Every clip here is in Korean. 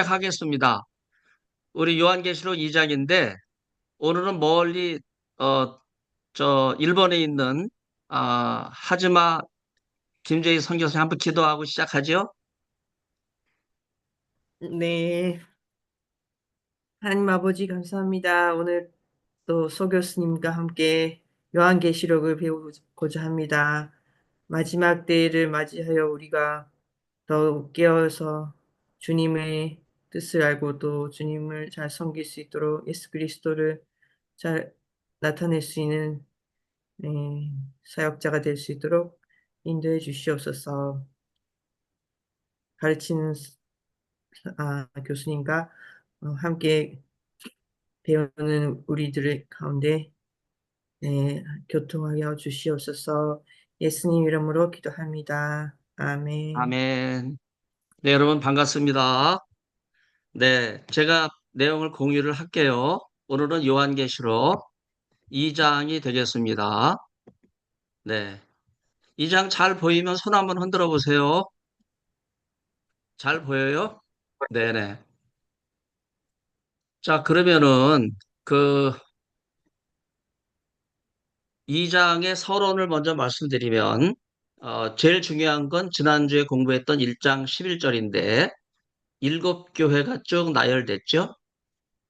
시작하겠습니다. 우리 요한계시록 2장인데 오늘은 멀리 어, 일본에 있는 하즈마 김재희 선교사님 한번 기도하고 시작하죠. 네, 하나님 아버지 감사합니다. 오늘 또 소 교수님과 함께 요한계시록을 배우고자 합니다. 마지막 때를 맞이하여 우리가 더욱 깨어서 주님의 뜻을 알고 또 주님을 잘 섬길 수 있도록 예수 그리스도를 잘 나타낼 수 있는 네, 사역자가 될 수 있도록 인도해 주시옵소서. 가르치는 교수님과 함께 배우는 우리들 가운데 교통하여 주시옵소서. 예수님 이름으로 기도합니다. 아멘. 아멘. 네, 여러분 반갑습니다. 네, 제가 내용을 공유를 할게요. 오늘은 요한계시록 2장이 되겠습니다. 네, 2장 잘 보이면 손 한번 흔들어 보세요. 잘 보여요? 네네. 자, 그러면은 그 2장의 서론을 먼저 말씀드리면, 제일 중요한 건 지난주에 공부했던 1장 11절인데, 일곱 교회가 쭉 나열됐죠?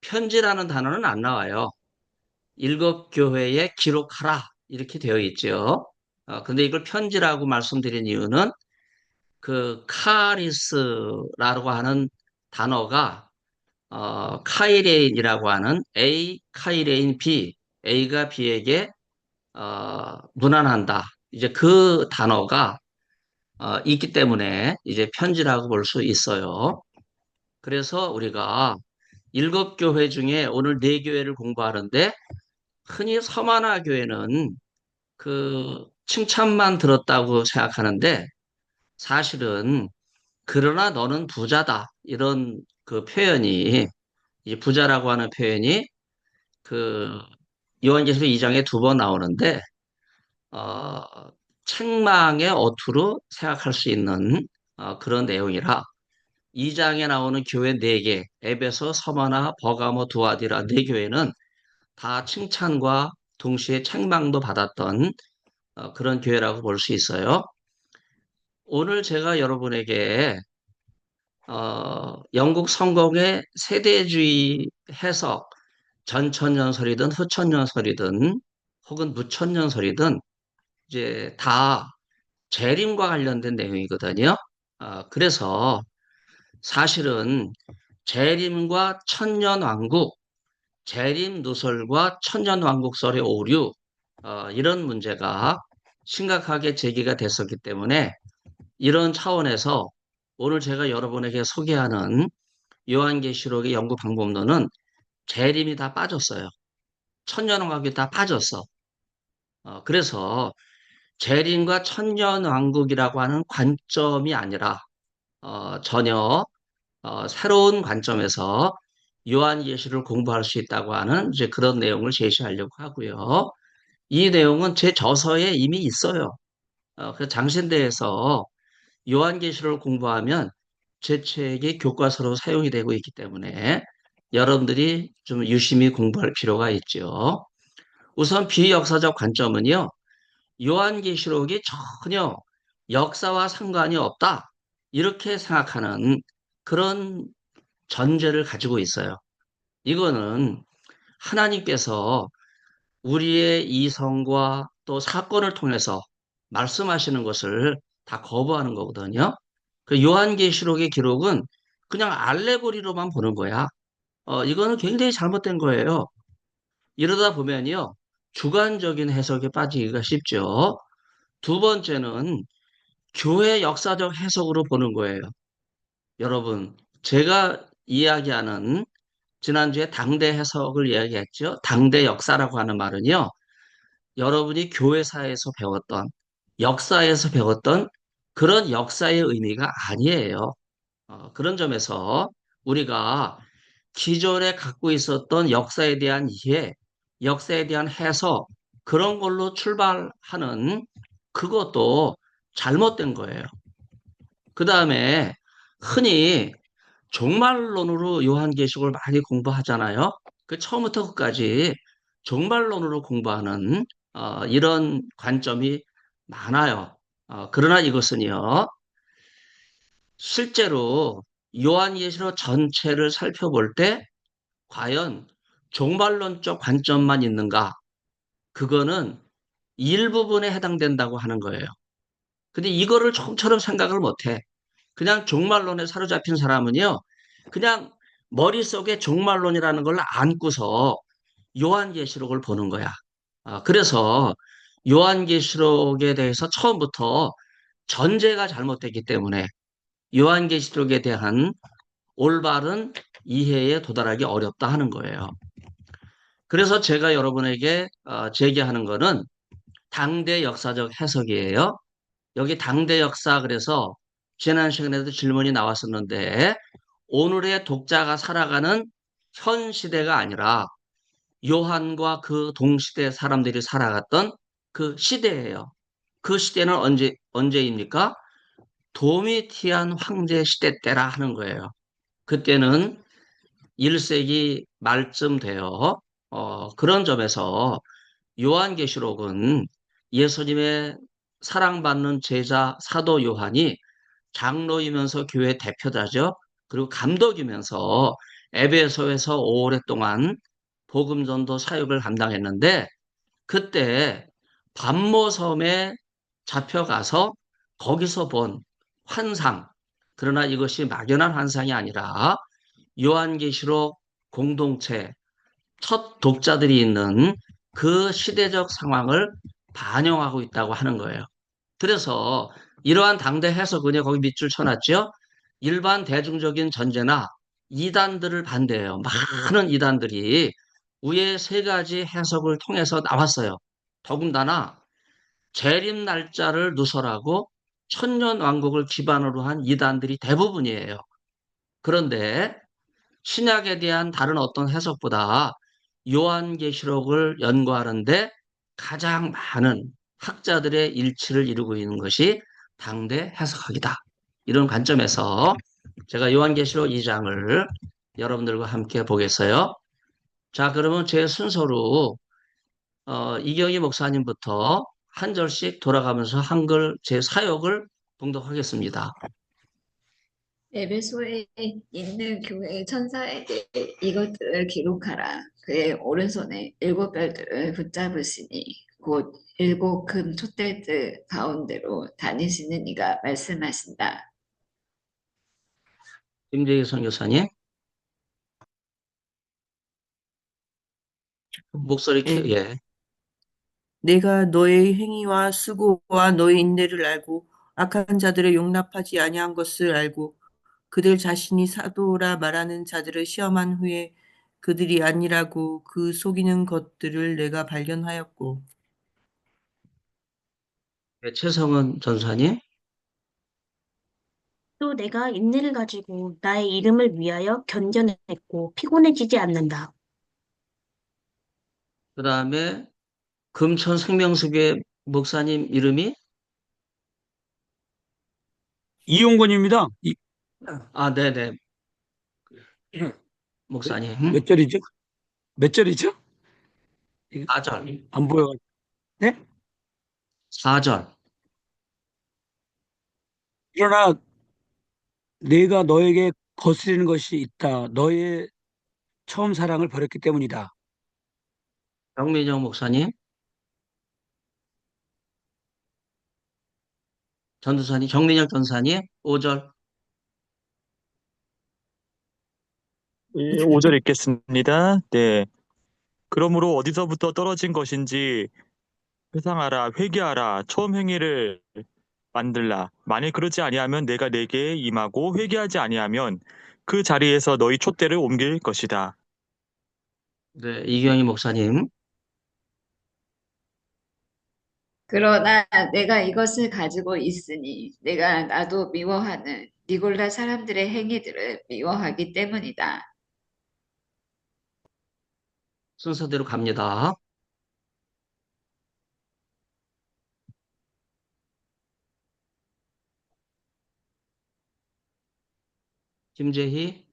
편지라는 단어는 안 나와요. 일곱 교회에 기록하라. 이렇게 되어 있죠. 근데 이걸 편지라고 말씀드린 이유는 그 카리스라고 하는 단어가, 카이레인이라고 하는 A, 카이레인 B, A가 B에게 무난한다. 이제 그 단어가 있기 때문에 이제 편지라고 볼 수 있어요. 그래서 우리가 일곱 교회 중에 오늘 네 교회를 공부하는데 흔히 서만화 교회는 그 칭찬만 들었다고 생각하는데 사실은 그러나 너는 부자다. 이런 그 표현이 이 부자라고 하는 표현이 그 요한계시록 2장에 두 번 나오는데 어, 책망의 어투로 생각할 수 있는 그런 내용이라 2장에 나오는 교회 4개, 에베소, 서머나, 버가모, 두아디라 4교회는 다 칭찬과 동시에 책망도 받았던 그런 교회라고 볼 수 있어요. 오늘 제가 여러분에게 영국 성공의 세대주의 해석, 전천년설이든 후천년설이든 혹은 무천년설이든 이제 다 재림과 관련된 내용이거든요. 그래서 사실은 재림과 천년왕국, 재림누설과 천년왕국설의 오류, 이런 문제가 심각하게 제기가 됐었기 때문에 이런 차원에서 오늘 제가 여러분에게 소개하는 요한계시록의 연구 방법론은 재림이 다 빠졌어요. 천년왕국이 다 빠졌어. 그래서 재림과 천년왕국이라고 하는 관점이 아니라 전혀 새로운 관점에서 요한계시를 공부할 수 있다고 하는 이제 그런 내용을 제시하려고 하고요. 이 내용은 제 저서에 이미 있어요. 그 장신대에서 요한계시를 공부하면 제 책이 교과서로 사용이 되고 있기 때문에 여러분들이 좀 유심히 공부할 필요가 있죠. 우선 비역사적 관점은요. 요한계시록이 전혀 역사와 상관이 없다. 이렇게 생각하는 그런 전제를 가지고 있어요. 이거는 하나님께서 우리의 이성과 또 사건을 통해서 말씀하시는 것을 다 거부하는 거거든요. 그 요한계시록의 기록은 그냥 알레고리로만 보는 거야. 이거는 굉장히 잘못된 거예요. 이러다 보면요, 주관적인 해석에 빠지기가 쉽죠. 두 번째는 교회 역사적 해석으로 보는 거예요. 여러분, 제가 이야기하는 지난주에 당대 해석을 이야기했죠. 당대 역사라고 하는 말은요. 여러분이 교회사에서 배웠던 역사에서 배웠던 그런 역사의 의미가 아니에요. 그런 점에서 우리가 기존에 갖고 있었던 역사에 대한 이해, 역사에 대한 해석, 그런 걸로 출발하는 그것도 잘못된 거예요. 그 다음에 흔히 종말론으로 요한계시록을 많이 공부하잖아요. 그 처음부터 끝까지 종말론으로 공부하는 이런 관점이 많아요. 그러나 이것은요, 실제로 요한계시록 전체를 살펴볼 때 과연 종말론적 관점만 있는가? 그거는 일부분에 해당된다고 하는 거예요. 근데 이거를 좀처럼 생각을 못해. 그냥 종말론에 사로잡힌 사람은요, 그냥 머릿속에 종말론이라는 걸 안고서 요한계시록을 보는 거야. 그래서 요한계시록에 대해서 처음부터 전제가 잘못됐기 때문에 요한계시록에 대한 올바른 이해에 도달하기 어렵다 하는 거예요. 그래서 제가 여러분에게 제기하는 거는 당대 역사적 해석이에요. 여기 당대 역사 그래서 지난 시간에도 질문이 나왔었는데 오늘의 독자가 살아가는 현 시대가 아니라 요한과 그 동시대 사람들이 살아갔던 그 시대예요. 그 시대는 언제입니까? 도미티안 황제 시대 때라 하는 거예요. 그때는 1세기 말쯤 돼요. 그런 점에서 요한계시록은 예수님의 사랑받는 제자 사도 요한이 장로이면서 교회 대표자죠. 그리고 감독이면서 에베소에서 오랫동안 복음 전도 사역을 감당했는데 그때 반모섬에 잡혀가서 거기서 본 환상, 그러나 이것이 막연한 환상이 아니라 요한계시록 공동체 첫 독자들이 있는 그 시대적 상황을 반영하고 있다고 하는 거예요. 그래서 이러한 당대 해석은요, 거기 밑줄 쳐놨죠? 일반 대중적인 전제나 이단들을 반대해요. 많은 이단들이 위에 세 가지 해석을 통해서 나왔어요. 더군다나 재림 날짜를 누설하고 천년 왕국을 기반으로 한 이단들이 대부분이에요. 그런데 신약에 대한 다른 어떤 해석보다 요한계시록을 연구하는데 가장 많은 학자들의 일치를 이루고 있는 것이 당대 해석학이다. 이런 관점에서 제가 요한계시록 2장을 여러분들과 함께 보겠어요. 자, 그러면 제 순서로 이경희 목사님부터 한 절씩 돌아가면서 한글 제 사역을 봉독하겠습니다. 에베소에 있는 교회의 천사에게 이것들을 기록하라. 그의 오른손에 일곱 별들을 붙잡으시니 곧 일곱 금 촛대들 가운데로 다니시는 이가 말씀하신다. 김재희 선교사님, 목소리 예. 예. 내가 너의 행위와 수고와 너의 인내를 알고 악한 자들을 용납하지 아니한 것을 알고 그들 자신이 사도라 말하는 자들을 시험한 후에 그들이 아니라고 그 속이는 것들을 내가 발견하였고 네, 최성은 전사님, 또 내가 인내를 가지고 나의 이름을 위하여 견뎌냈고 피곤해지지 않는다. 그 다음에 금천 생명수계 목사님 이름이 이용건입니다. 네네 목사님 몇 절이죠? 몇 절이죠? 4절 안 보여. 네? 4절 그러나 내가 너에게 거스리는 것이 있다. 너의 처음 사랑을 버렸기 때문이다. 정민정 목사님 전도사님 정민정 전사님 5절 5절 읽겠습니다. 네. 그러므로 어디서부터 떨어진 것인지 회상하라, 회개하라, 처음 행위를 만들라. 만일 그러지 아니하면 내가 내게 임하고 회개하지 아니하면 그 자리에서 너희 촛대를 옮길 것이다. 네 이경희 목사님 그러나 내가 이것을 가지고 있으니 내가 나도 미워하는 니골라 사람들의 행위들을 미워하기 때문이다. 순서대로 갑니다. 김재희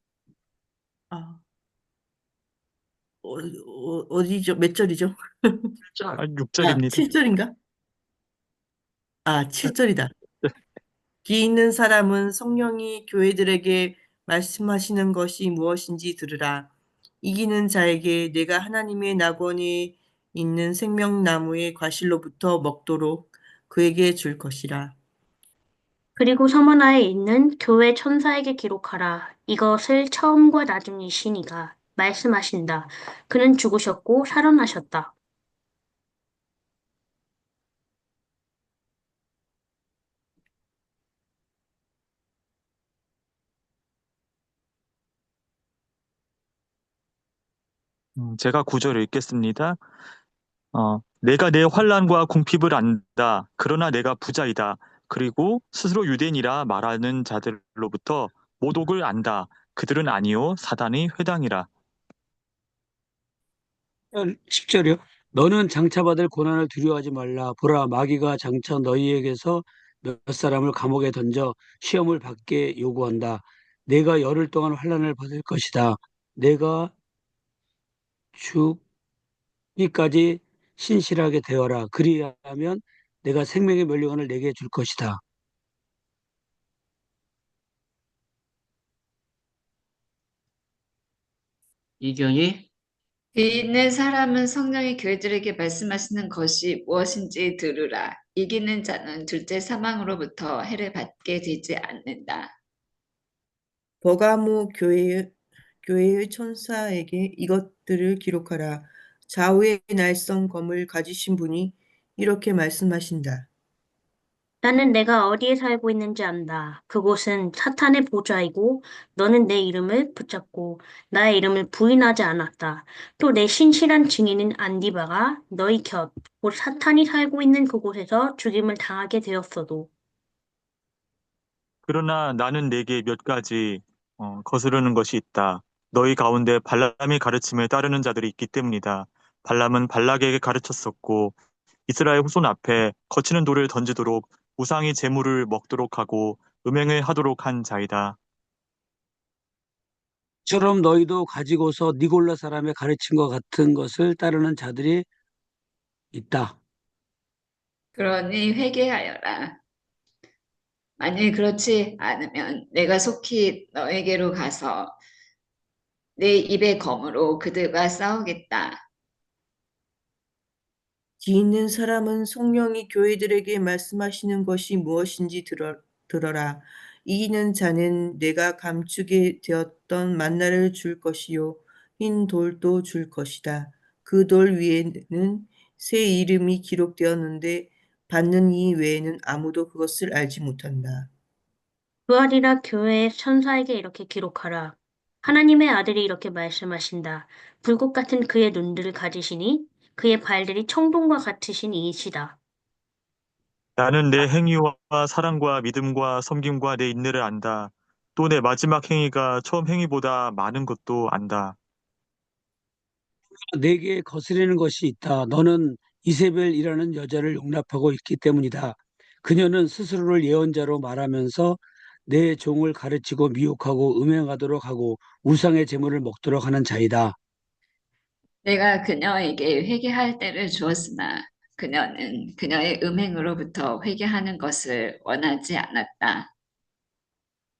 아, 어디죠? 몇 절이죠? 자, 아, 아, 6절입니다. 7절인가? 아, 7절이다. 귀 있는 사람은 성령이 교회들에게 말씀하시는 것이 무엇인지 들으라. 이기는 자에게 내가 하나님의 낙원에 있는 생명나무의 과실로부터 먹도록 그에게 줄 것이라. 그리고 서머나에 있는 교회 천사에게 기록하라. 이것을 처음과 나중이신 이가 말씀하신다. 그는 죽으셨고 살아나셨다. 제가 9절을 읽겠습니다. 내가 내 환난과 궁핍을 안다. 그러나 내가 부자이다. 그리고 스스로 유대인이라 말하는 자들로부터 모독을 안다. 그들은 아니요 사단의 회당이라. 10절이요. 너는 장차받을 고난을 두려워하지 말라. 보라, 마귀가 장차 너희에게서 몇 사람을 감옥에 던져 시험을 받게 요구한다. 내가 열흘 동안 환난을 받을 것이다. 내가 죽기까지 신실하게 되어라. 그리하면 내가 생명의 면류관을 내게 줄 것이다. 이경이 귀 있는 사람은 성령이 교회들에게 말씀하시는 것이 무엇인지 들으라. 이기는 자는 둘째 사망으로부터 해를 받게 되지 않는다. 버가모 교회의 천사에게 이것들을 기록하라. 좌우의 날선 검을 가지신 분이 이렇게 말씀하신다. 나는 내가 어디에 살고 있는지 안다. 그곳은 사탄의 보좌이고 너는 내 이름을 붙잡고 나의 이름을 부인하지 않았다. 또 내 신실한 증인인 안디바가 너희 곁, 곧 사탄이 살고 있는 그곳에서 죽임을 당하게 되었어도 그러나 나는 내게 몇 가지 거스르는 것이 있다. 너희 가운데 발람의 가르침에 따르는 자들이 있기 때문이다. 발람은 발락에게 가르쳤었고 이스라엘 후손 앞에 거치는 돌을 던지도록 우상의 제물을 먹도록 하고 음행을 하도록 한 자이다. 처럼 너희도 가지고서 니골라 사람의 가르침과 같은 것을 따르는 자들이 있다. 그러니 회개하여라. 만일 그렇지 않으면 내가 속히 너에게로 가서 내 입의 검으로 그들과 싸우겠다. 귀 있는 사람은 성령이 교회들에게 말씀하시는 것이 무엇인지 들어라. 이기는 자는 내가 감추게 되었던 만나를 줄 것이요 흰 돌도 줄 것이다. 그 돌 위에는 새 이름이 기록되었는데 받는 이 외에는 아무도 그것을 알지 못한다. 그아리라 교회의 천사에게 이렇게 기록하라. 하나님의 아들이 이렇게 말씀하신다. 불꽃 같은 그의 눈들을 가지시니 그의 발들이 청동과 같으신 이이시다. 나는 내 행위와 사랑과 믿음과 섬김과 내 인내를 안다. 또 내 마지막 행위가 처음 행위보다 많은 것도 안다. 내게 거스리는 것이 있다. 너는 이세벨이라는 여자를 용납하고 있기 때문이다. 그녀는 스스로를 예언자로 말하면서 내 종을 가르치고 미혹하고 음행하도록 하고 우상의 제물을 먹도록 하는 자이다. 내가 그녀에게 회개할 때를 주었으나 그녀는 그녀의 음행으로부터 회개하는 것을 원하지 않았다.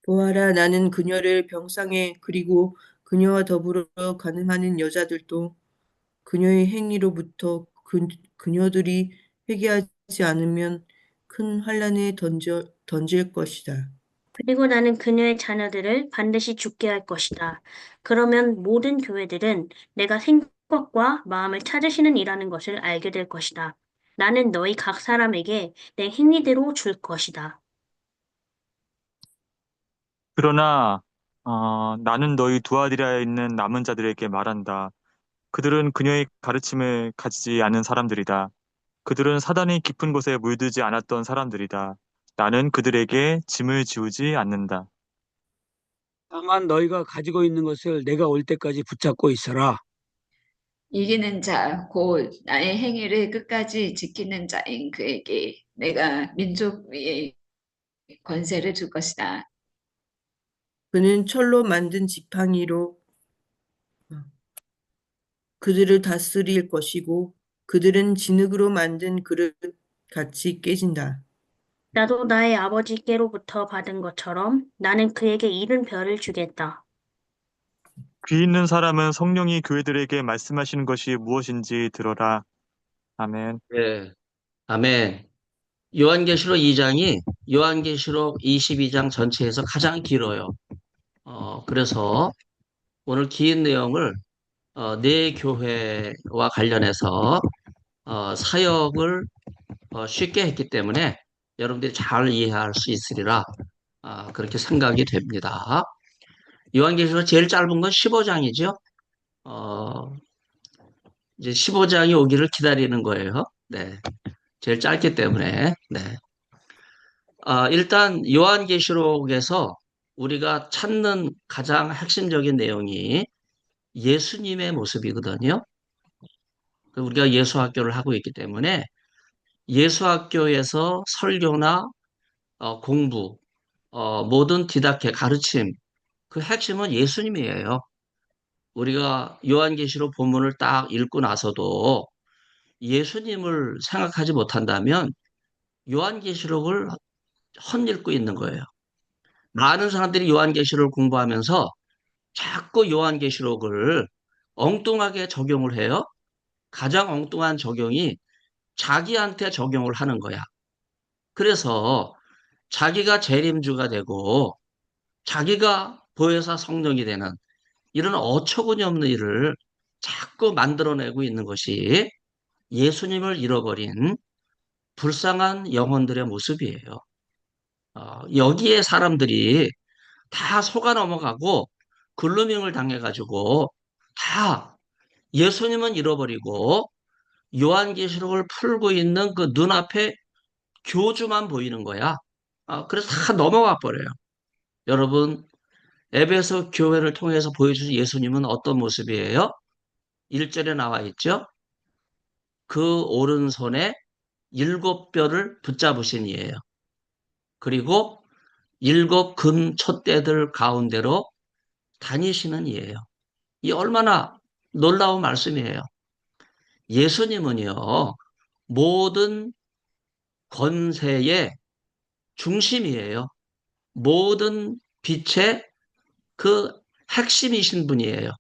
보아라, 나는 그녀를 병상에 그리고 그녀와 더불어 가늠하는 여자들도 그녀의 행위로부터 그녀들이 회개하지 않으면 큰 환란에 던질 것이다. 그리고 나는 그녀의 자녀들을 반드시 죽게 할 것이다. 그러면 모든 교회들은 내가 생각과 마음을 찾으시는 이라는 것을 알게 될 것이다. 나는 너희 각 사람에게 내 행위대로 줄 것이다. 그러나 나는 너희 두아디라에 있는 남은 자들에게 말한다. 그들은 그녀의 가르침을 가지지 않은 사람들이다. 그들은 사단의 깊은 곳에 물들지 않았던 사람들이다. 나는 그들에게 짐을 지우지 않는다. 다만 너희가 가지고 있는 것을 내가 올 때까지 붙잡고 있어라. 이기는 자, 곧 나의 행위를 끝까지 지키는 자인 그에게 내가 민족 위에 권세를 줄 것이다. 그는 철로 만든 지팡이로 그들을 다스릴 것이고 그들은 진흙으로 만든 그릇 같이 깨진다. 나도 나의 아버지께로부터 받은 것처럼 나는 그에게 이른 별을 주겠다. 귀 있는 사람은 성령이 교회들에게 말씀하시는 것이 무엇인지 들어라. 아멘. 예, 아멘. 요한계시록 2장이 요한계시록 22장 전체에서 가장 길어요. 그래서 오늘 긴 내용을 네 교회와 관련해서 사역을 쉽게 했기 때문에 여러분들이 잘 이해할 수 있으리라 그렇게 생각이 됩니다. 요한계시록 제일 짧은 건 15장이죠. 이제 15장이 오기를 기다리는 거예요. 네, 제일 짧기 때문에. 네. 일단 요한계시록에서 우리가 찾는 가장 핵심적인 내용이 예수님의 모습이거든요. 우리가 예수학교를 하고 있기 때문에 예수학교에서 설교나 공부, 모든 디다케 가르침, 그 핵심은 예수님이에요. 우리가 요한계시록 본문을 딱 읽고 나서도 예수님을 생각하지 못한다면 요한계시록을 헛읽고 있는 거예요. 많은 사람들이 요한계시록을 공부하면서 자꾸 요한계시록을 엉뚱하게 적용을 해요. 가장 엉뚱한 적용이 자기한테 적용을 하는 거야. 그래서 자기가 재림주가 되고 자기가 보혜사 성령이 되는 이런 어처구니 없는 일을 자꾸 만들어내고 있는 것이 예수님을 잃어버린 불쌍한 영혼들의 모습이에요. 여기에 사람들이 다 속아 넘어가고 글루밍을 당해가지고 다 예수님은 잃어버리고 요한계시록을 풀고 있는 그 눈앞에 교주만 보이는 거야. 그래서 다 넘어가 버려요. 여러분, 에베소 교회를 통해서 보여주신 예수님은 어떤 모습이에요? 1절에 나와 있죠? 그 오른손에 7뼈를 붙잡으신 이에요. 그리고 7금 촛대들 가운데로 다니시는 이에요. 이 얼마나 놀라운 말씀이에요. 예수님은요, 모든 권세의 중심이에요. 모든 빛의 그 핵심이신 분이에요.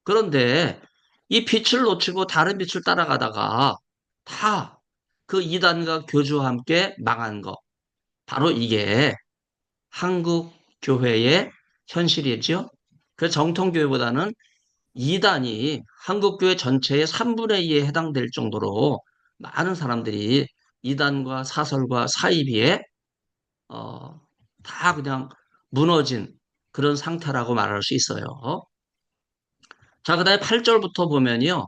그런데 이 빛을 놓치고 다른 빛을 따라가다가 다 그 이단과 교주와 함께 망한 거. 바로 이게 한국 교회의 현실이죠. 그 정통교회보다는 이단이 한국교회 전체의 3분의 2에 해당될 정도로 많은 사람들이 이단과 사설과 사이비에 어, 다 그냥 무너진 그런 상태라고 말할 수 있어요. 자, 그 다음에 8절부터 보면요.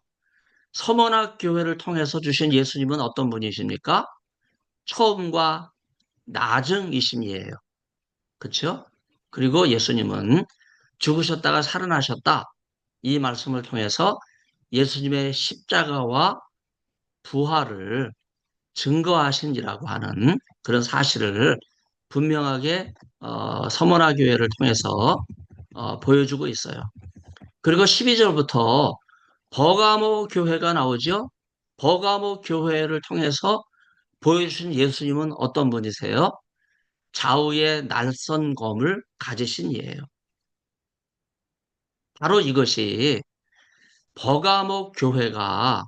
서머나 교회를 통해서 주신 예수님은 어떤 분이십니까? 처음과 나중이심이에요. 그렇죠? 그리고 예수님은 죽으셨다가 살아나셨다. 이 말씀을 통해서 예수님의 십자가와 부활을 증거하신이라고 하는 그런 사실을 분명하게 서머나 교회를 통해서 보여주고 있어요. 그리고 12절부터 버가모 교회가 나오죠. 버가모 교회를 통해서 보여주신 예수님은 어떤 분이세요? 좌우의 날선 검을 가지신 이에요. 바로 이것이 버가모 교회가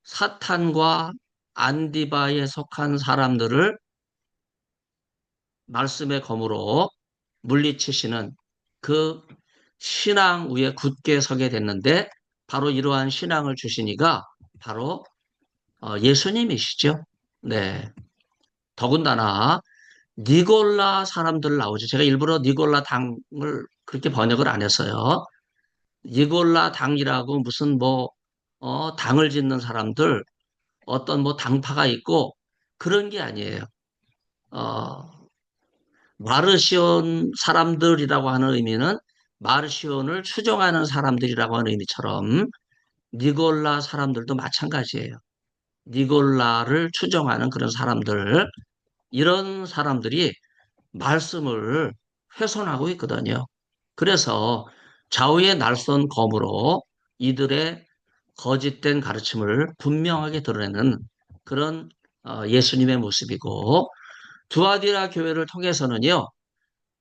사탄과 안디바에 속한 사람들을 말씀의 검으로 물리치시는 그 신앙 위에 굳게 서게 됐는데 바로 이러한 신앙을 주신 이가 바로 예수님이시죠. 네. 더군다나 니골라 사람들 나오죠. 제가 일부러 니골라 당을 그렇게 번역을 안 했어요. 니골라 당이라고 무슨 당을 짓는 사람들 어떤 당파가 있고 그런 게 아니에요. 어, 마르시온 사람들이라고 하는 의미는 마르시온을 추종하는 사람들이라고 하는 의미처럼 니골라 사람들도 마찬가지예요. 니골라를 추종하는 그런 사람들, 이런 사람들이 말씀을 훼손하고 있거든요. 그래서 좌우의 날선 검으로 이들의 거짓된 가르침을 분명하게 드러내는 그런 예수님의 모습이고, 두아디라 교회를 통해서는요,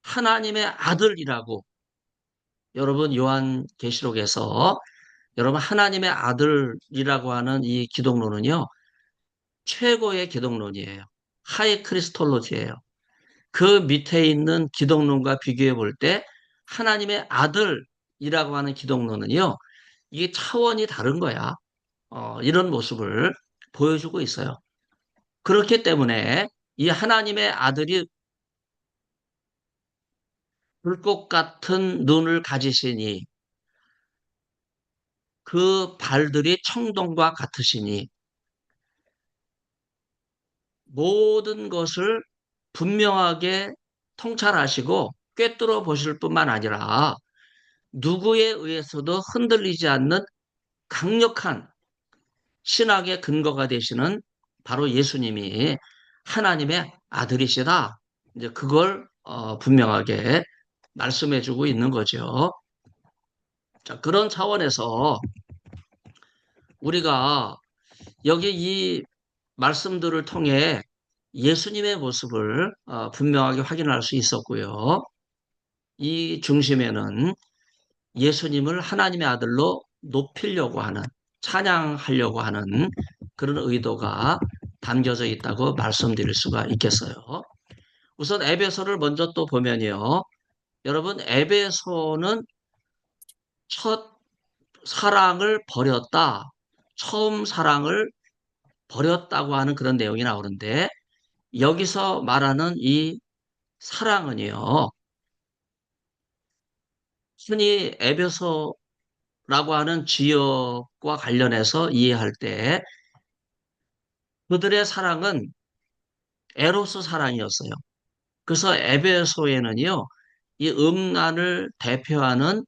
하나님의 아들이라고, 여러분 요한계시록에서 여러분 하나님의 아들이라고 하는 이 기독론은요, 최고의 기독론이에요. 하이 크리스톨로지예요. 그 밑에 있는 기독론과 비교해 볼 때 하나님의 아들이라고 하는 기독론은요, 이게 차원이 다른 거야. 이런 모습을 보여주고 있어요. 그렇기 때문에 이 하나님의 아들이 불꽃 같은 눈을 가지시니 그 발들이 청동과 같으시니 모든 것을 분명하게 통찰하시고 꿰뚫어 보실 뿐만 아니라 누구에 의해서도 흔들리지 않는 강력한 신학의 근거가 되시는 바로 예수님이 하나님의 아들이시다. 이제 그걸 분명하게 말씀해주고 있는 거죠. 자, 그런 차원에서 우리가 여기 이 말씀들을 통해 예수님의 모습을 분명하게 확인할 수 있었고요. 이 중심에는 예수님을 하나님의 아들로 높이려고 하는, 찬양하려고 하는 그런 의도가 담겨져 있다고 말씀드릴 수가 있겠어요. 우선 에베소를 먼저 또 보면요. 여러분, 에베소는 첫 사랑을 버렸다. 처음 사랑을 버렸다고 하는 그런 내용이 나오는데, 여기서 말하는 이 사랑은요, 흔히 에베소라고 하는 지역과 관련해서 이해할 때 그들의 사랑은 에로스 사랑이었어요. 그래서 에베소에는요, 이 음란을 대표하는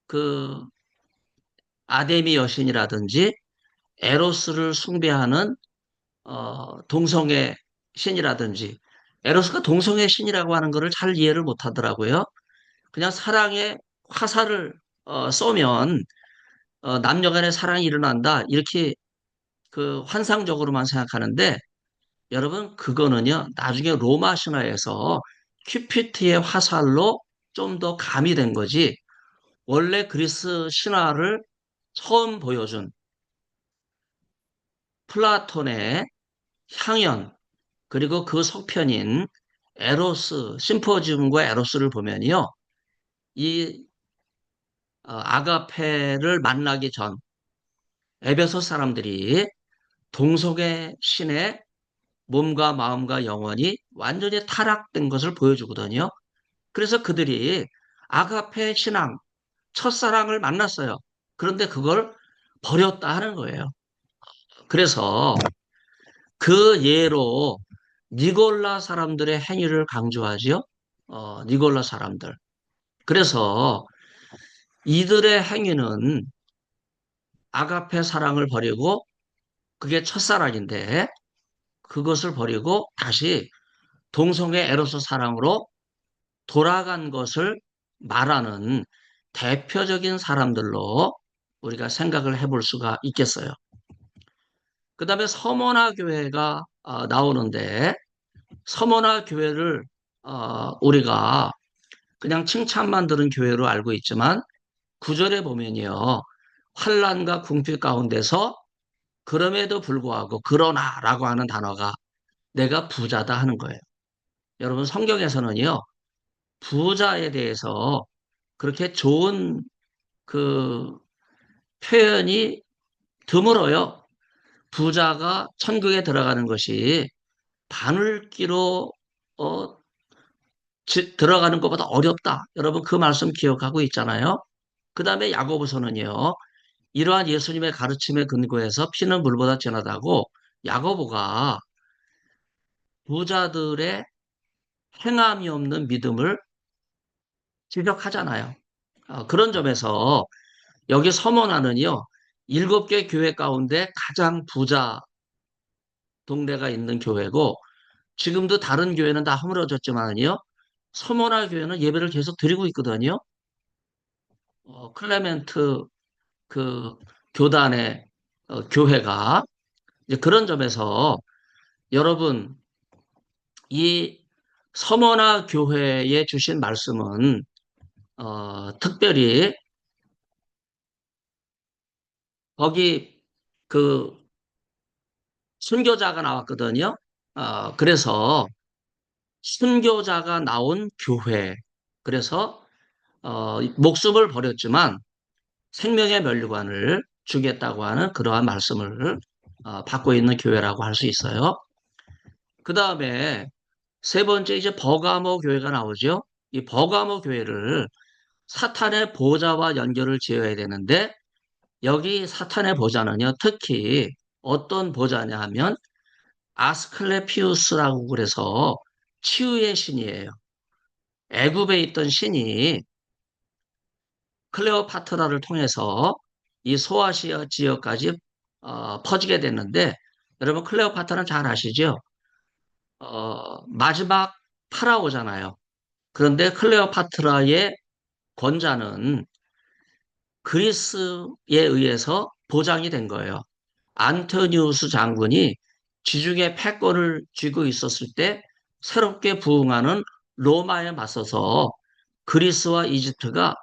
그 아데미 여신이라든지 에로스를 숭배하는 동성애 신이라든지, 에로스가 동성애 신이라고 하는 것을 잘 이해를 못 하더라고요. 그냥 사랑의 화살을 쏘면 남녀 간의 사랑이 일어난다, 이렇게 그 환상적으로만 생각하는데, 여러분 그거는요, 나중에 로마 신화에서 큐피트의 화살로 좀 더 가미된 거지, 원래 그리스 신화를 처음 보여준 플라톤의 향연, 그리고 그 속편인 에로스, 심포지움과 에로스를 보면요, 이 아가페를 만나기 전 에베소 사람들이 동성애 신의 몸과 마음과 영혼이 완전히 타락된 것을 보여주거든요. 그래서 그들이 아가페 신앙, 첫사랑을 만났어요. 그런데 그걸 버렸다 하는 거예요. 그래서 그 예로 니골라 사람들의 행위를 강조하지요. 니골라 사람들. 그래서 이들의 행위는 아가페 사랑을 버리고, 그게 첫사랑인데 그것을 버리고 다시 동성애 에로스 사랑으로 돌아간 것을 말하는 대표적인 사람들로 우리가 생각을 해볼 수가 있겠어요. 그 다음에 서머나 교회가 나오는데, 서머나 교회를 우리가 그냥 칭찬만 들은 교회로 알고 있지만, 구절에 보면요, 환난과 궁핍 가운데서 그럼에도 불구하고 그러나라고 하는 단어가 내가 부자다 하는 거예요. 여러분 성경에서는요, 부자에 대해서 그렇게 좋은 그 표현이 드물어요. 부자가 천국에 들어가는 것이 바늘기로 어, 들어가는 것보다 어렵다. 여러분 그 말씀 기억하고 있잖아요. 그 다음에 야고보서는요, 이러한 예수님의 가르침에 근거해서 피는 물보다 진하다고 야고보가 부자들의 행함이 없는 믿음을 지적하잖아요. 그런 점에서 여기 서머나는요, 7개 교회 가운데 가장 부자 동네가 있는 교회고, 지금도 다른 교회는 다 허물어졌지만요, 서머나 교회는 예배를 계속 드리고 있거든요. 클레멘트 그 교단의 교회가 이제 그런 점에서 여러분 이 서머나 교회에 주신 말씀은 특별히 거기 그 순교자가 나왔거든요. 그래서 순교자가 나온 교회. 그래서 목숨을 버렸지만 생명의 면류관을 주겠다고 하는 그러한 말씀을 받고 있는 교회라고 할 수 있어요. 그 다음에 세 번째 이제 버가모 교회가 나오죠. 이 버가모 교회를 사탄의 보좌와 연결을 지어야 되는데 여기 사탄의 보좌는요, 특히 어떤 보좌냐 하면 아스클레피우스라고 그래서 치유의 신이에요. 애굽에 있던 신이 클레오파트라를 통해서 이 소아시아 지역까지 퍼지게 됐는데 여러분 클레오파트라는 잘 아시죠? 마지막 파라오잖아요. 그런데 클레오파트라의 권자는 그리스에 의해서 보장이 된 거예요. 안토니우스 장군이 지중해 패권을 쥐고 있었을 때 새롭게 부흥하는 로마에 맞서서 그리스와 이집트가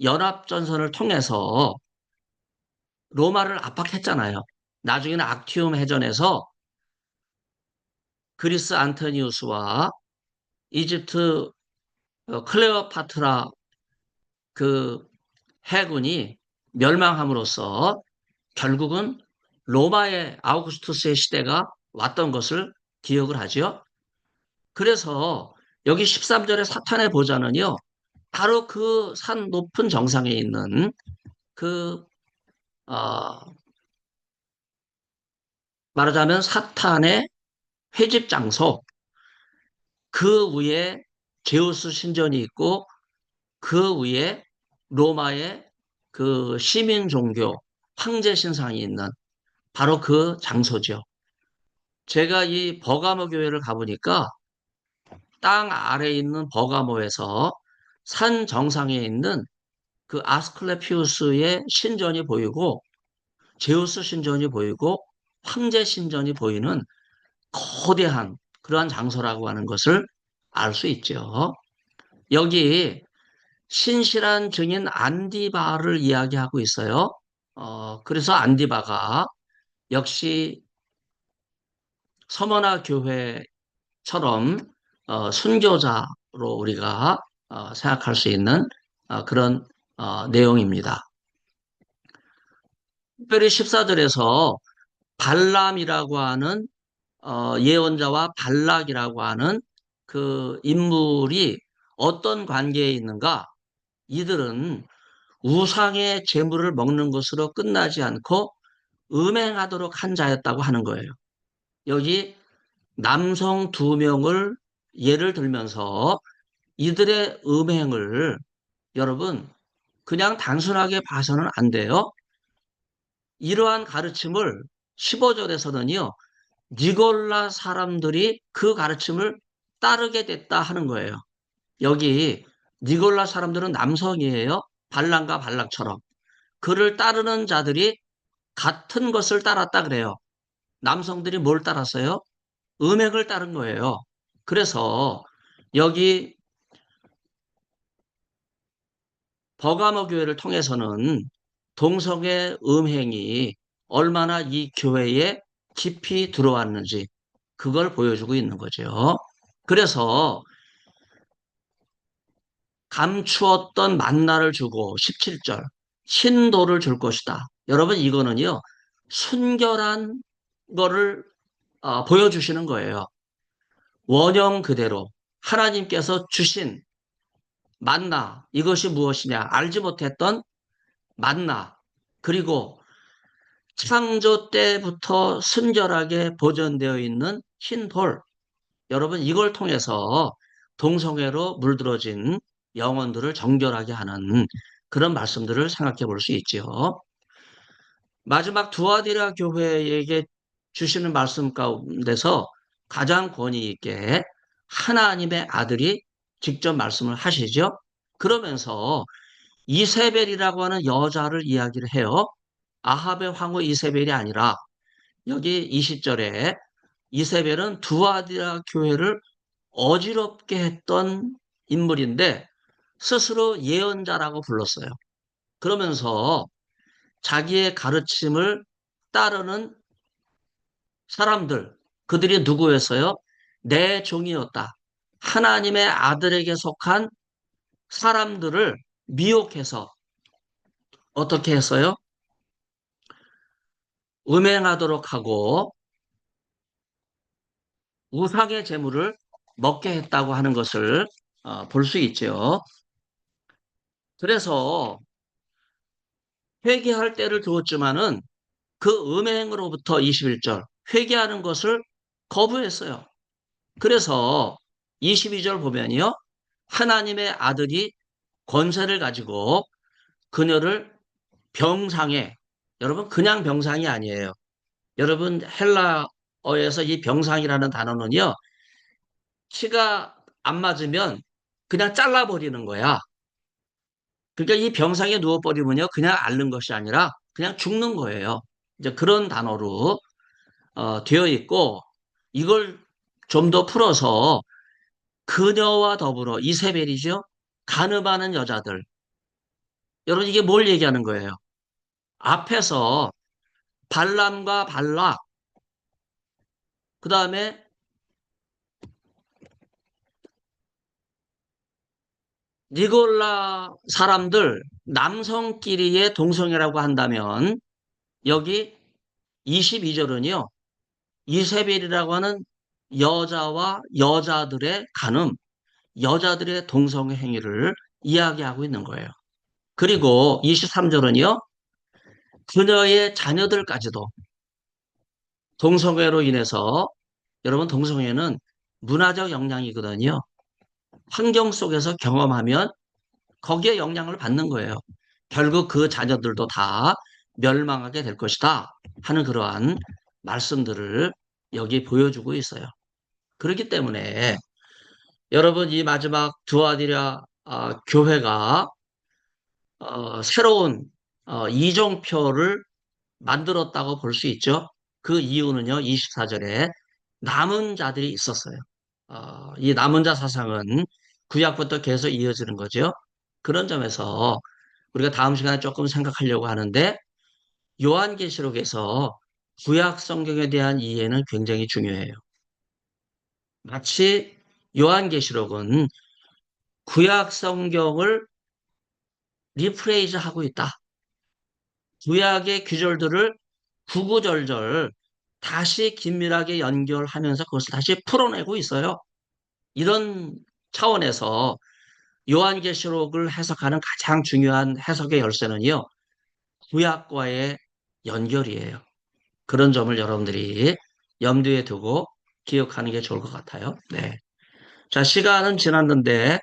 연합전선을 통해서 로마를 압박했잖아요. 나중에는 악티움 해전에서 그리스 안토니우스와 이집트 클레오파트라 그 해군이 멸망함으로써 결국은 로마의 아우구스투스의 시대가 왔던 것을 기억을 하죠. 그래서 여기 13절의 사탄의 보좌는요, 바로 그 산 높은 정상에 있는 그, 어, 말하자면 사탄의 회집 장소, 그 위에 제우스 신전이 있고, 그 위에 로마의 그 시민 종교, 황제 신상이 있는 바로 그 장소죠. 제가 이 버가모 교회를 가보니까 땅 아래에 있는 버가모에서 산 정상에 있는 그 아스클레피우스의 신전이 보이고 제우스 신전이 보이고 황제 신전이 보이는 거대한 그러한 장소라고 하는 것을 알 수 있죠. 여기 신실한 증인 안디바를 이야기하고 있어요. 그래서 안디바가 역시 서머나 교회처럼 순교자로 우리가 생각할 수 있는 그런 내용입니다. 특별히 14절에서 발람이라고 하는 예언자와 발락이라고 하는 그 인물이 어떤 관계에 있는가? 이들은 우상의 재물을 먹는 것으로 끝나지 않고 음행하도록 한 자였다고 하는 거예요. 여기 남성 두 명을 예를 들면서 이들의 음행을 여러분 그냥 단순하게 봐서는 안 돼요. 이러한 가르침을 15절에서는요. 니골라 사람들이 그 가르침을 따르게 됐다 하는 거예요. 여기 니골라 사람들은 남성이에요. 발람과 발락처럼. 그를 따르는 자들이 같은 것을 따랐다 그래요. 남성들이 뭘 따랐어요? 음행을 따른 거예요. 그래서 여기 버가모 교회를 통해서는 동성애 음행이 얼마나 이 교회에 깊이 들어왔는지 그걸 보여주고 있는 거죠. 그래서 감추었던 만나를 주고 17절 신도를 줄 것이다. 여러분 이거는요. 순결한 거를 보여주시는 거예요. 원형 그대로 하나님께서 주신 만나 이것이 무엇이냐 알지 못했던 만나 그리고 창조 때부터 순결하게 보존되어 있는 흰 돌 여러분 이걸 통해서 동성애로 물들어진 영혼들을 정결하게 하는 그런 말씀들을 생각해 볼 수 있죠. 마지막 두아디라 교회에게 주시는 말씀 가운데서 가장 권위 있게 하나님의 아들이 직접 말씀을 하시죠. 그러면서 이세벨이라고 하는 여자를 이야기를 해요. 아합의 황후 이세벨이 아니라 여기 20절에 이세벨은 두아디라 교회를 어지럽게 했던 인물인데 스스로 예언자라고 불렀어요. 그러면서 자기의 가르침을 따르는 사람들, 그들이 누구였어요? 내 종이었다. 하나님의 아들에게 속한 사람들을 미혹해서 어떻게 했어요? 음행하도록 하고 우상의 재물을 먹게 했다고 하는 것을 볼 수 있죠. 그래서 회개할 때를 두었지만은 그 음행으로부터 21절 회개하는 것을 거부했어요. 그래서 22절 보면요. 하나님의 아들이 권세를 가지고 그녀를 병상에, 여러분 그냥 병상이 아니에요. 여러분 헬라어에서 이 병상이라는 단어는요. 치가 안 맞으면 그냥 잘라버리는 거야. 그러니까 이 병상에 누워버리면요. 그냥 앓는 것이 아니라 그냥 죽는 거예요. 이제 그런 단어로 되어 있고 이걸 좀 더 풀어서 그녀와 더불어 이세벨이죠. 간음하는 여자들. 여러분 이게 뭘 얘기하는 거예요? 앞에서 발람과 발락, 그 다음에 니골라 사람들, 남성끼리의 동성애라고 한다면 여기 22절은요. 이세벨이라고 하는 여자와 여자들의 간음, 여자들의 동성애 행위를 이야기하고 있는 거예요. 그리고 23절은요. 그녀의 자녀들까지도 동성애로 인해서 여러분 동성애는 문화적 영향이거든요. 환경 속에서 경험하면 거기에 영향을 받는 거예요. 결국 그 자녀들도 다 멸망하게 될 것이다 하는 그러한 말씀들을 여기 보여주고 있어요. 그렇기 때문에 여러분 이 마지막 두아디라 교회가 새로운 이정표를 만들었다고 볼 수 있죠. 그 이유는요, 24절에 남은 자들이 있었어요. 이 남은 자 사상은 구약부터 계속 이어지는 거죠. 그런 점에서 우리가 다음 시간에 조금 생각하려고 하는데, 요한계시록에서 구약 성경에 대한 이해는 굉장히 중요해요. 마치 요한계시록은 구약 성경을 리프레이즈 하고 있다. 구약의 구절들을 구구절절 다시 긴밀하게 연결하면서 그것을 다시 풀어내고 있어요. 이런 차원에서 요한계시록을 해석하는 가장 중요한 해석의 열쇠는요, 구약과의 연결이에요. 그런 점을 여러분들이 염두에 두고 기억하는 게 좋을 것 같아요. 네. 자, 시간은 지났는데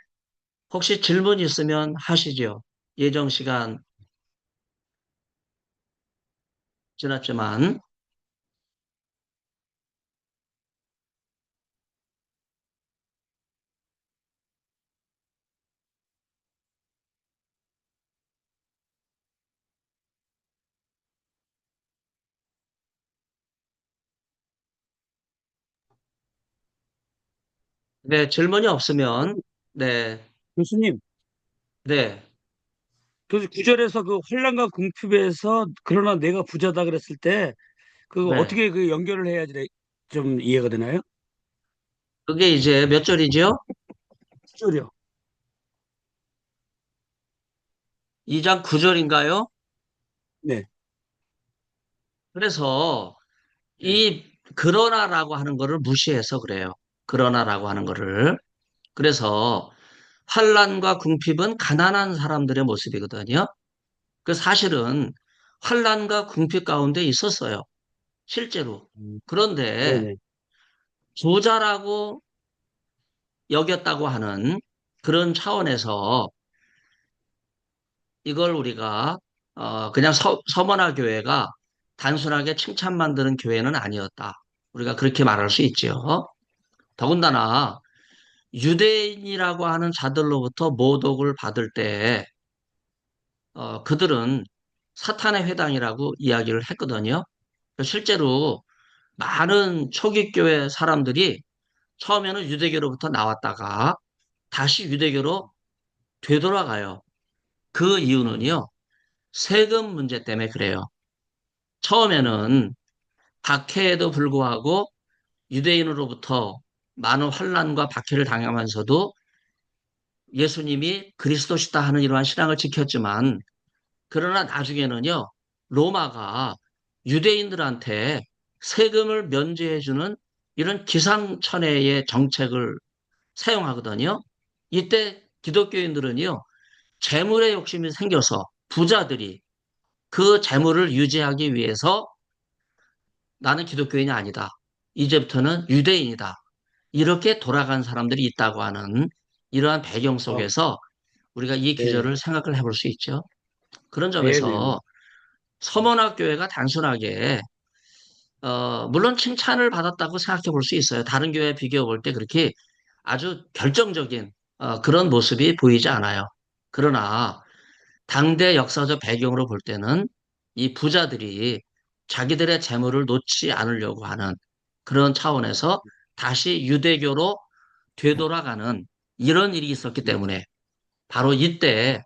혹시 질문 있으면 하시죠. 예정 시간 지났지만. 네, 질문이 없으면, 네, 교수님, 네, 그 구절에서 그 환란과 궁핍에서 그러나 내가 부자다 그랬을 때 그 네. 어떻게 그 연결을 해야지 좀 이해가 되나요? 그게 이제 몇 절이죠? 구절이요. 2장 9절인가요? 네. 그래서 네. 이 그러나라고 하는 거를 무시해서 그래요. 그러나라고 하는 거를. 그래서 환란과 궁핍은 가난한 사람들의 모습이거든요. 그 사실은 환란과 궁핍 가운데 있었어요. 실제로. 그런데 네네. 부자라고 여겼다고 하는 그런 차원에서 이걸 우리가 그냥 서머나 교회가 단순하게 칭찬만 드는 교회는 아니었다. 우리가 그렇게 말할 수 있죠. 더군다나 유대인이라고 하는 자들로부터 모독을 받을 때 그들은 사탄의 회당이라고 이야기를 했거든요. 실제로 많은 초기 교회 사람들이 처음에는 유대교로부터 나왔다가 다시 유대교로 되돌아가요. 그 이유는요, 세금 문제 때문에 그래요. 처음에는 박해에도 불구하고 유대인으로부터 많은 환난과 박해를 당하면서도 예수님이 그리스도시다 하는 이러한 신앙을 지켰지만, 그러나 나중에는요, 로마가 유대인들한테 세금을 면제해주는 이런 기상천외의 정책을 사용하거든요. 이때 기독교인들은요, 재물의 욕심이 생겨서 부자들이 그 재물을 유지하기 위해서 나는 기독교인이 아니다. 이제부터는 유대인이다. 이렇게 돌아간 사람들이 있다고 하는 이러한 배경 아, 속에서 우리가 이 네, 규절을 생각을 해볼 수 있죠. 그런 네, 네, 점에서 서머나 교회가 단순하게 물론 칭찬을 받았다고 생각해 볼 수 있어요. 다른 교회 비교해 볼 때 그렇게 아주 결정적인 그런 모습이 보이지 않아요. 그러나 당대 역사적 배경으로 볼 때는 이 부자들이 자기들의 재물을 놓지 않으려고 하는 그런 차원에서 다시 유대교로 되돌아가는 이런 일이 있었기 때문에 바로 이때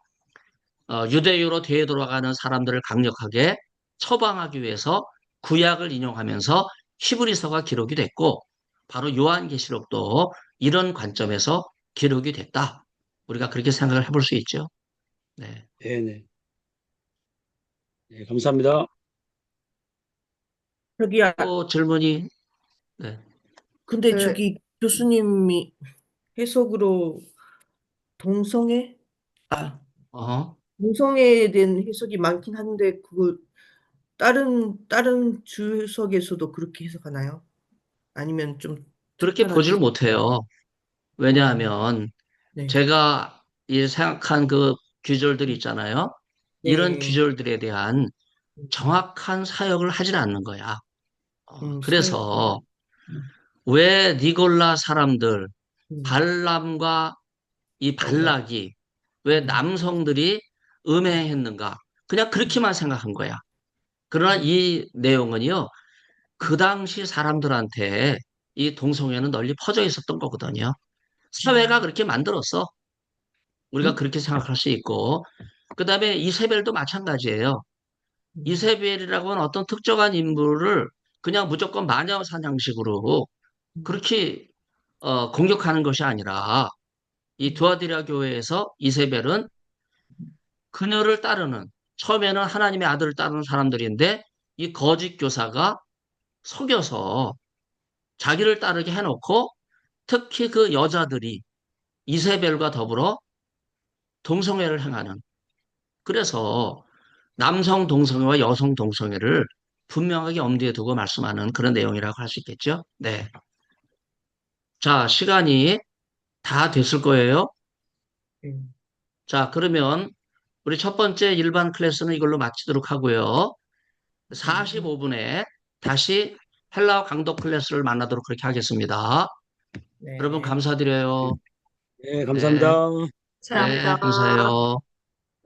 유대교로 되돌아가는 사람들을 강력하게 처방하기 위해서 구약을 인용하면서 히브리서가 기록이 됐고 바로 요한계시록도 이런 관점에서 기록이 됐다. 우리가 그렇게 생각을 해볼 수 있죠. 네. 네, 네. 네, 감사합니다. 저기야, 또 질문이 네. 근데 그, 저기 교수님이 해석으로 동성애? 아, 어, 동성애에 대한 해석이 많긴 한데, 그걸 다른 주석에서도 그렇게 해석하나요? 아니면 좀 그렇게 특별한 보지를 해석? 못해요. 음, 왜냐하면 네. 제가 이 생각한 그 규절들이 있잖아요. 이런 네. 규절들에 대한 정확한 사역을 하질 않는 거야. 사역. 그래서 왜 니골라 사람들, 음, 발람과 이 발라. 발락이 왜 음, 남성들이 음해했는가? 그냥 그렇게만 생각한 거야. 그러나 음, 이 내용은요, 그 당시 사람들한테 이 동성애는 널리 퍼져 있었던 거거든요. 사회가 그렇게 만들었어. 우리가 음, 그렇게 생각할 수 있고, 그 다음에 이세벨도 마찬가지예요. 음, 이세벨이라고 하는 어떤 특정한 인물을 그냥 무조건 마녀 사냥식으로 음, 그렇게 공격하는 것이 아니라 이 음, 두아디라 교회에서 이세벨은 그녀를 따르는 처음에는 하나님의 아들을 따르는 사람들인데 이 거짓 교사가 속여서 자기를 따르게 해놓고 특히 그 여자들이 이세벨과 더불어 동성애를 행하는 그래서 남성 동성애와 여성 동성애를 분명하게 엄두에 두고 말씀하는 그런 내용이라고 할 수 있겠죠? 네. 자, 시간이 다 됐을 거예요. 음, 자, 그러면 우리 첫 번째 일반 클래스는 이걸로 마치도록 하고요. 음. 45분에 다시 헬라어 강독 클래스를 만나도록 그렇게 하겠습니다. 여러분 네. 감사드려요. 네, 네, 감사합니다. 네, 감사합니다. 감사해요.